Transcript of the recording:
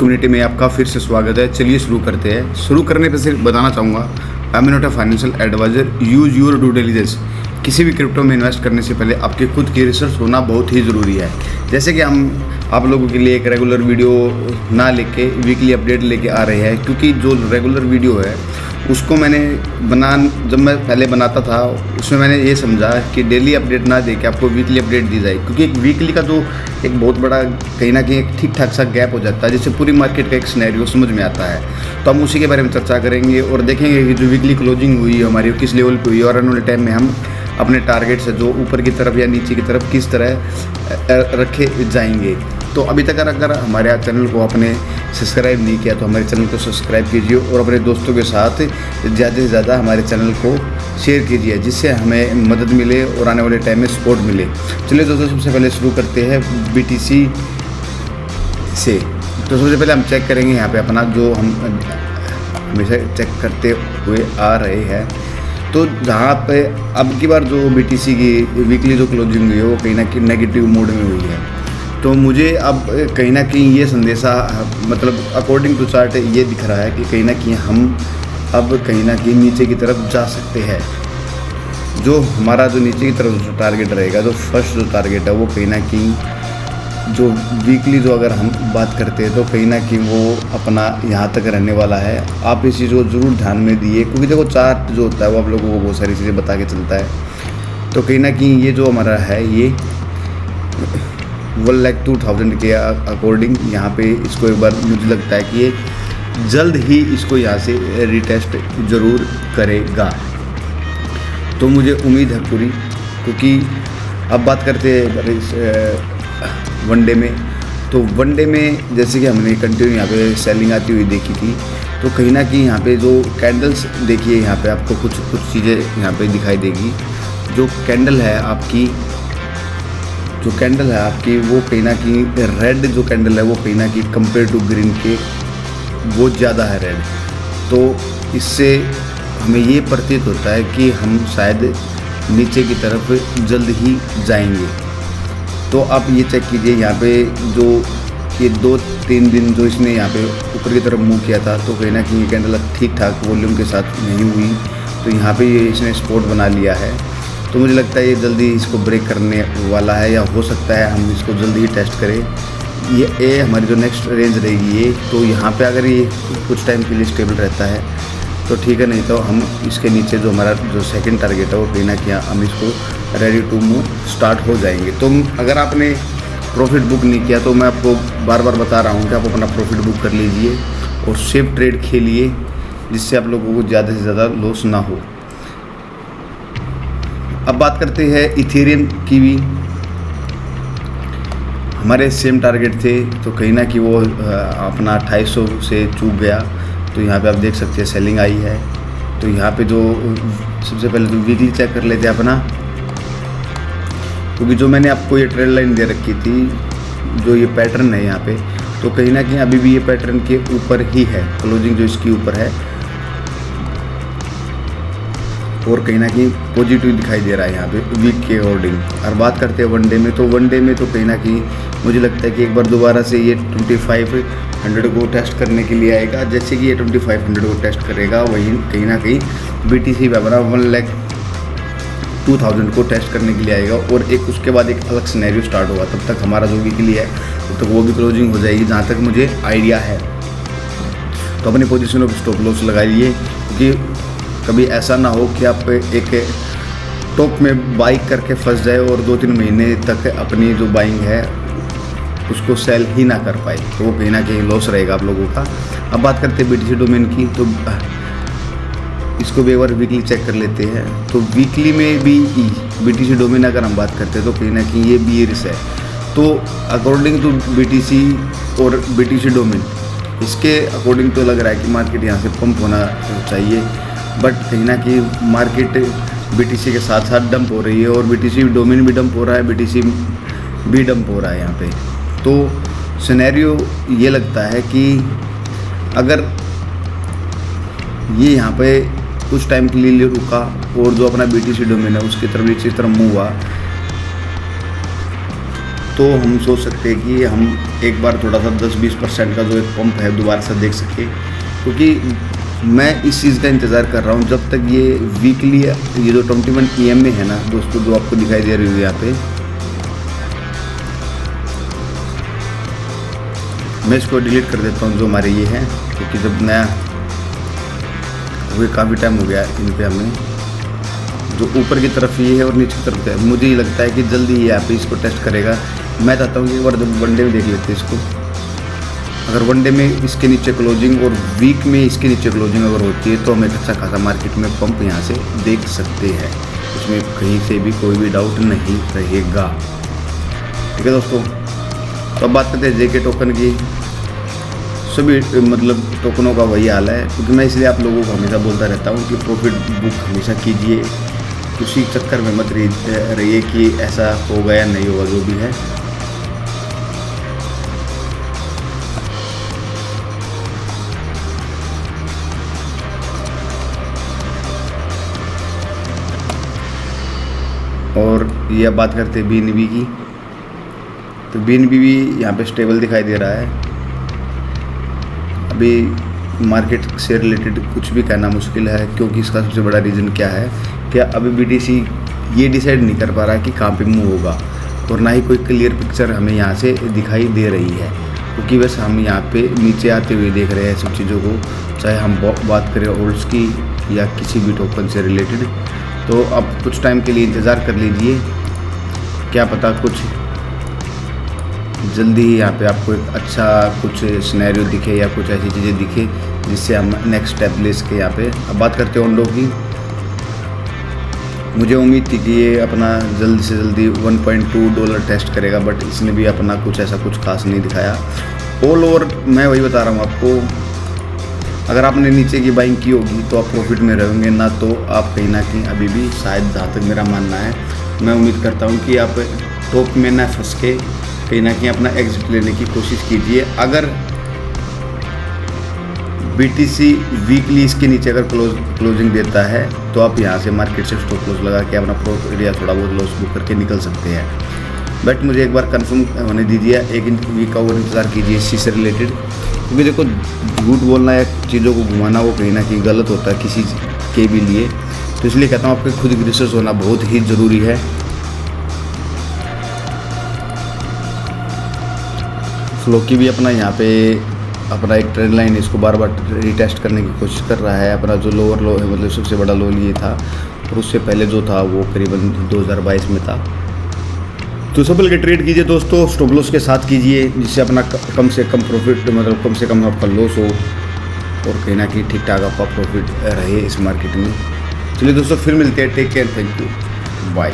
Community में आपका फिर से स्वागत है। चलिए शुरू करते हैं। शुरू करने पर सिर्फ बताना चाहूँगा, I am not a financial adviser, use your due diligence. किसी भी क्रिप्टो में इन्वेस्ट करने से पहले आपके खुद की रिसर्च होना बहुत ही ज़रूरी है। जैसे कि हम आप लोगों के लिए एक रेगुलर वीडियो ना लेके वीकली अपडेट लेके आ रहे हैं, क्योंकि जो रेगुलर वीडियो है उसको मैंने जब मैं पहले बनाता था उसमें मैंने ये समझा कि डेली अपडेट ना दे के आपको वीकली अपडेट दी जाए, क्योंकि एक वीकली का जो एक बहुत बड़ा कहीं ना कहीं एक ठीक ठाक सा गैप हो जाता है, जिससे पूरी मार्केट का एक सिनेरियो समझ में आता है। तो हम उसी के बारे में चर्चा करेंगे और देखेंगे कि जो वीकली क्लोजिंग हुई है हमारी किस लेवल पे हुई है और आने वाले टाइम में हम अपने टारगेट से जो ऊपर की तरफ या नीचे की तरफ किस तरह रखे जाएंगे। तो अभी तक अगर हमारे चैनल को आपने सब्सक्राइब नहीं किया तो हमारे चैनल को सब्सक्राइब कीजिए और अपने दोस्तों के साथ ज़्यादा से ज़्यादा हमारे चैनल को शेयर कीजिए, जिससे हमें मदद मिले और आने वाले टाइम में सपोर्ट मिले। चलिए दोस्तों, सबसे पहले शुरू करते हैं BTC से। तो सबसे पहले हम चेक करेंगे यहाँ पे अपना जो हम हमेशा चेक करते हुए आ रहे हैं। तो जहाँ पे अब की बार जो BTC की वीकली जो क्लोजिंग हुई है वो कहीं ना कहीं नेगेटिव मोड में हुई है। तो मुझे अब कहीं ना कहीं ये संदेशा मतलब अकॉर्डिंग टू चार्ट ये दिख रहा है कि कहीं ना कहीं हम अब कहीं ना कहीं नीचे की तरफ जा सकते हैं। जो हमारा जो नीचे की तरफ जो टारगेट रहेगा, जो फर्स्ट जो टारगेट है वो कहीं ना कहीं जो वीकली जो अगर हम बात करते हैं तो कहीं ना कहीं वो अपना यहाँ तक रहने वाला है। आप इस चीज़ को ज़रूर ध्यान में दिए, क्योंकि देखो चार्ट जो होता है वो आप लोगों को बहुत सारी चीज़ें बता के चलता है। तो कहीं ना कहीं ये जो हमारा है ये 1,02,000 के अकॉर्डिंग यहाँ पे इसको एक बार मुझे लगता है कि ये जल्द ही इसको यहाँ से रिटेस्ट ज़रूर करेगा। तो मुझे उम्मीद है पूरी, क्योंकि अब बात करते हैं वनडे में। तो वनडे में जैसे कि हमने कंटिन्यू यहाँ पे सेलिंग आती हुई देखी थी, तो कहीं ना कहीं यहाँ पे जो कैंडल्स देखिए, यहाँ पे आपको कुछ चीज़ें यहाँ पे दिखाई देगी। जो कैंडल है आपकी वो कहीं ना कहीं रेड जो कैंडल है वो कहीं ना कहीं कंपेयर टू ग्रीन के वो ज़्यादा है रेड। तो इससे हमें ये प्रतीत होता है कि हम शायद नीचे की तरफ जल्द ही जाएंगे। तो आप ये चेक कीजिए, यहाँ पे जो ये 2-3 दिन जो इसने यहाँ पे ऊपर की तरफ मूव किया था, तो कहीं ना कहीं ये कैंडल ठीक ठाक वॉल्यूम के साथ नहीं हुई। तो यहाँ पे ये इसने सपोर्ट बना लिया है। तो मुझे लगता है ये जल्दी इसको ब्रेक करने वाला है, या हो सकता है हम इसको जल्दी ही टेस्ट करें। ये हमारी जो नेक्स्ट रेंज रहेगी ये, तो यहाँ पे अगर ये कुछ टाइम के लिए स्टेबल रहता है तो ठीक है, नहीं तो हम इसके नीचे जो हमारा जो सेकंड टारगेट है वो कहीं ना कहीं हम इसको रेडी टू मूव स्टार्ट हो जाएंगे। तो अगर आपने प्रॉफिट बुक नहीं किया तो मैं आपको बार बार बता रहा हूँ कि आप अपना प्रॉफिट बुक कर लीजिए और सेफ ट्रेड खेलिए, जिससे आप लोगों को ज़्यादा से ज़्यादा लॉस ना हो। अब बात करते हैं इथेरियम की भी। हमारे सेम टारगेट थे, तो कहीं ना कहीं वो अपना 2800 से चूक गया। तो यहाँ पे आप देख सकते हैं सेलिंग आई है। तो यहाँ पे जो सबसे पहले तो वीकली चेक कर लेते हैं अपना, क्योंकि जो मैंने आपको ये ट्रेंड लाइन दे रखी थी, जो ये पैटर्न है यहाँ पे, तो कहीं ना कहीं अभी भी ये पैटर्न के ऊपर ही है, क्लोजिंग जो इसके ऊपर है और कहीं ना कहीं पॉजिटिव दिखाई दे रहा है यहाँ पे वीक के अकॉर्डिंग। और बात करते हैं वनडे में, तो वनडे में तो कहीं ना कहीं मुझे लगता है कि एक बार दोबारा से ये 2500 को टेस्ट करने के लिए आएगा। जैसे कि ये 2500 को टेस्ट करेगा, वहीं कहीं ना कहीं BTC पे अपना 1,02,000 को टेस्ट करने के लिए आएगा और एक उसके बाद एक अलग सिनेरियो स्टार्ट होगा। तब तक हमारा जो वीकली है तब तक वो भी क्लोजिंग हो जाएगी, जहाँ तक मुझे आइडिया है। तो अपनी पोजिशनों पर स्टॉप लॉस लगाइए, क्योंकि कभी ऐसा ना हो कि आप एक टॉप में बाई करके फंस जाए और 2-3 महीने तक अपनी जो बाइंग है उसको सेल ही ना कर पाए, तो वो कहीं ना कहीं लॉस रहेगा आप लोगों का। अब बात करते हैं BTC डोमेन की, तो इसको भी एक बार वीकली चेक कर लेते हैं। तो वीकली में भी BTC डोमेन अगर हम बात करते हैं तो कहीं ना कहीं ये बियरिश है। तो अकॉर्डिंग टू BTC और BTC डोमेन, इसके अकॉर्डिंग तो लग रहा है कि मार्केट यहाँ से पंप होना चाहिए, बट कहीं ना कहीं मार्केट BTC के साथ साथ डंप हो रही है और BTC डोमेन भी डंप हो रहा है, BTC भी डंप हो रहा है यहाँ पे। तो सिनेरियो ये लगता है कि अगर ये यहाँ पे कुछ टाइम के लिए रुका और जो अपना BTC डोमेन है उसकी तरफ नीचे तरफ मूव हुआ, तो हम सोच सकते हैं कि हम एक बार थोड़ा सा 10-20% का जो एक पंप है दोबारा से देख सके, क्योंकि मैं इस चीज़ का इंतज़ार कर रहा हूँ जब तक ये वीकली ये जो 21 EM में है ना दोस्तों, जो आपको दिखाई दे रही है यहाँ पे, मैं इसको डिलीट कर देता हूँ जो हमारे ये हैं, क्योंकि जब नया हुए काफ़ी टाइम हो गया इन पे हमें। जो ऊपर की तरफ ये है और नीचे की तरफ है, मुझे ये लगता है कि जल्दी ही यहाँ पे इसको टेस्ट करेगा। मैं चाहता हूँ कि एक बार वनडे में देख लेते हैं इसको। अगर वनडे में इसके नीचे क्लोजिंग और वीक में इसके नीचे क्लोजिंग अगर होती है तो हम एक अच्छा खासा मार्केट में पंप यहाँ से देख सकते हैं, इसमें कहीं से भी कोई भी डाउट नहीं रहेगा। ठीक है दोस्तों, तो अब बात करते हैं जेके टोकन की। सभी मतलब टोकनों का वही हाल है, क्योंकि मैं इसलिए आप लोगों को हमेशा बोलता रहता हूँ कि प्रॉफिट बुक हमेशा कीजिए, उसी चक्कर में मत रहिए कि ऐसा होगा या नहीं होगा, जो भी है। और ये अब बात करते हैं BNB की, तो BNB भी यहाँ पे स्टेबल दिखाई दे रहा है। अभी मार्केट से रिलेटेड कुछ भी कहना मुश्किल है, क्योंकि इसका सबसे बड़ा रीज़न क्या है कि अभी BTC ये डिसाइड नहीं कर पा रहा है कि कहाँ पे मूव होगा, और ना ही कोई क्लियर पिक्चर हमें यहाँ से दिखाई दे रही है, क्योंकि बस हम यहाँ पे नीचे आते हुए देख रहे हैं सब चीज़ों को, चाहे हम बात करें ओल्ड्स की या किसी भी टोकन से रिलेटेड। तो अब कुछ टाइम के लिए इंतज़ार कर लीजिए, क्या पता कुछ जल्दी ही यहाँ पे आपको एक अच्छा कुछ सिनेरियो दिखे या कुछ ऐसी चीज़ें दिखे जिससे हम नेक्स्ट स्टेप ले सके यहाँ पे। अब बात करते हैं ओंडो की। मुझे उम्मीद थी कि ये अपना जल्दी से जल्दी $1.2 टेस्ट करेगा, बट इसने भी अपना कुछ ऐसा कुछ खास नहीं दिखाया। ऑल ओवर मैं वही बता रहा हूँ आपको, अगर आपने नीचे की बाइंग की होगी तो आप प्रॉफिट में रहेंगे, ना तो आप कहीं ना कहीं अभी भी, शायद जहाँ तक मेरा मानना है, मैं उम्मीद करता हूँ कि आप टॉप में ना फंस के कहीं ना कहीं अपना एग्जिट लेने की कोशिश कीजिए। अगर BTC वीकली इसके नीचे अगर क्लोजिंग देता है तो आप यहाँ से मार्केट से स्टॉप लॉस लगा के अपना प्रॉफिट या थोड़ा बहुत लॉस बुक करके निकल सकते हैं। बट मुझे एक बार कंफर्म होने दीजिए, एक वीक का और इंतज़ार कीजिए इसी से रिलेटेड, क्योंकि देखो झूठ बोलना या चीज़ों को घुमाना वो कहीं ना कहीं गलत होता है किसी के भी लिए। तो इसलिए कहता हूँ आपके खुद की रिसर्च होना बहुत ही ज़रूरी है। फ्लो की भी अपना यहाँ पे अपना एक ट्रेंड लाइन, इसको बार बार रीटेस्ट करने की कोशिश कर रहा है। अपना जो लोअर लो है, मतलब सबसे बड़ा लो ये था, और उससे पहले जो था वो करीबन 2022 में था। तो सब मिलकर ट्रेड कीजिए दोस्तों, स्टॉप लॉस के साथ कीजिए, जिससे अपना कम से कम प्रॉफिट, मतलब कम से कम आपका लॉस हो और कहीं ना कहीं ठीक ठाक आपका प्रॉफिट रहे इस मार्केट में। चलिए दोस्तों, फिर मिलते हैं। Take care, thank you, bye.